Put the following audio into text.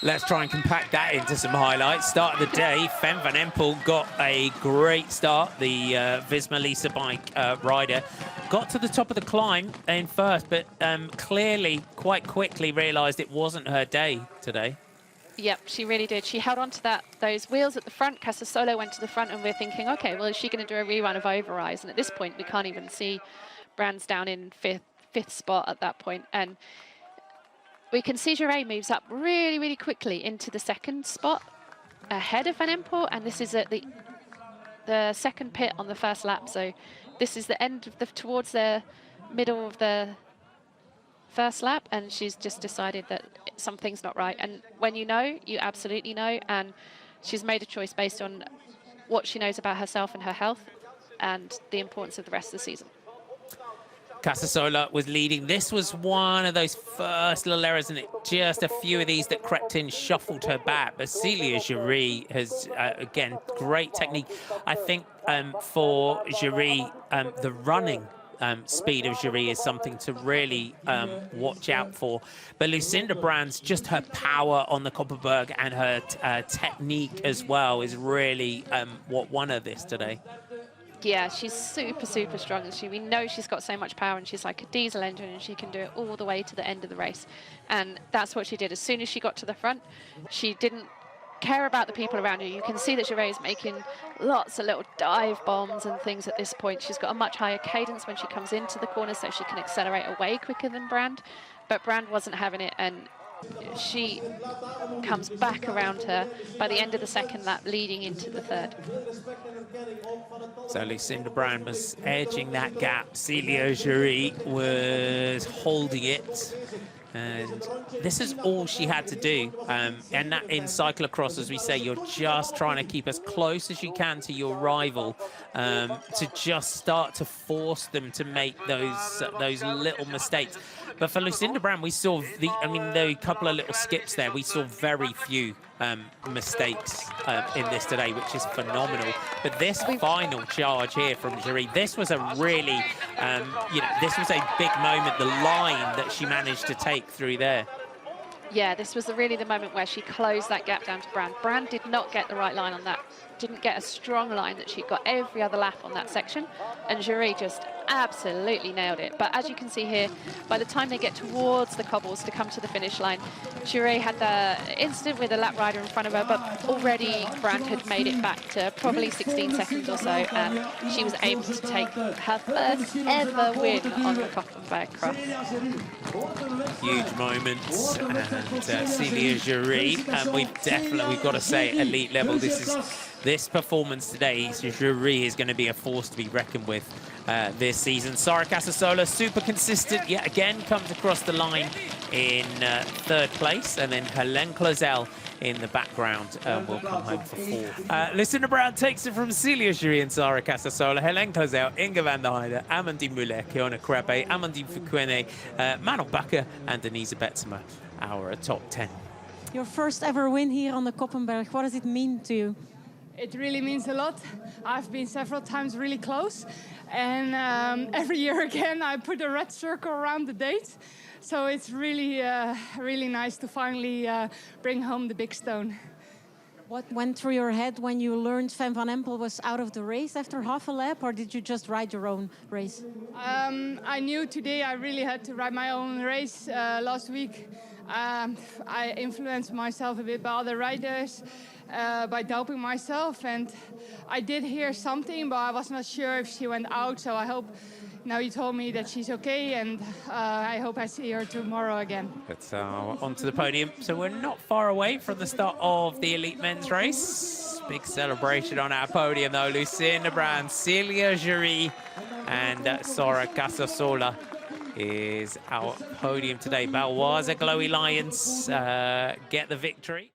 Let's try and compact that into some highlights. Start of the day, Fem van Empel got a great start. The Visma Lisa bike rider got to the top of the climb in first, but clearly, quite quickly realised it wasn't her day today. Yep, she really did. She held on to those wheels at the front. Casasola went to the front, and we're thinking, okay, well, is she going to do a rerun of Overrise? And at this point, we can't even see Brands down in fifth spot at that point. And we can see Juré moves up really, really quickly into the second spot ahead of Van Empel, and this is at the second pit on the first lap. So this is the end of towards the middle of the first lap, and she's just decided that something's not right. And when you know, you absolutely know, and she's made a choice based on what she knows about herself and her health and the importance of the rest of the season. Casasola was leading. This was one of those first little errors, and just a few of these that crept in, shuffled her back. But Celia Jury has, again, great technique. I think for Jury, the running speed of Jury is something to really watch out for. But Lucinda Brands, just her power on the Koppenberg and her technique as well is really what won her this today. Yeah, she's super, super strong. We know she's got so much power, and she's like a diesel engine, and she can do it all the way to the end of the race. And that's what she did. As soon as she got to the front, she didn't care about the people around her. You can see that Juré is making lots of little dive bombs and things at this point. She's got a much higher cadence when she comes into the corner, so she can accelerate away quicker than Brand. But Brand wasn't having it, and she comes back around her by the end of the second lap, leading into the third. So Lucinda Brand was edging that gap. Celia Jury was holding it. And this is all she had to do. And that in cyclocross, as we say, you're just trying to keep as close as you can to your rival to just start to force them to make those little mistakes. But for Lucinda Brand, we saw there were a couple of little skips there. We saw very few mistakes in this today, which is phenomenal. But this final charge here from Jury, this was a really, this was a big moment, the line that she managed to take through there. Yeah, this was really the moment where she closed that gap down to Brand. Brand did not get the right line on that, didn't get a strong line that she got every other lap on that section, and Jury just absolutely nailed it. But as you can see here, by the time they get towards the cobbles to come to the finish line, Jury had the incident with a lap rider in front of her, but already Brand had made it back to probably 16 seconds or so, and she was able to take her first ever win on the Koppenberg Cross. Huge moments, and Celia Jury, we've got to say, elite level. This performance today, Jury is going to be a force to be reckoned with this season. Sara Casasola, super consistent, yet again comes across the line in third place, and then Hélène Clauzel in the background will come home for fourth. Lucinda Brand takes it from Celia Jury and Sara Casasola. Hélène Clauzel, Inge van der Heijden, Amandine Muller, Keona Krabbe, Amandine Fukwene, Manon Bakker, and Denise Betsema, our top 10. Your first ever win here on the Koppenberg, what does it mean to you? It really means a lot. I've been several times really close, and every year again I put a red circle around the date. So it's really, really nice to finally bring home the big stone. What went through your head when you learned Fem van Empel was out of the race after half a lap, or did you just ride your own race? I knew today I really had to ride my own race. Last week I influenced myself a bit by other riders, by doping myself, and I did hear something, but I was not sure if she went out, so I hope now you told me that she's okay, and I hope I see her tomorrow again. But onto the podium, so we're not far away from the start of the elite men's race. Big celebration on our podium though. Lucinda Brand, Celia Jury, and Sara Casasola is our podium today. Baloise Glowy Lions get the victory.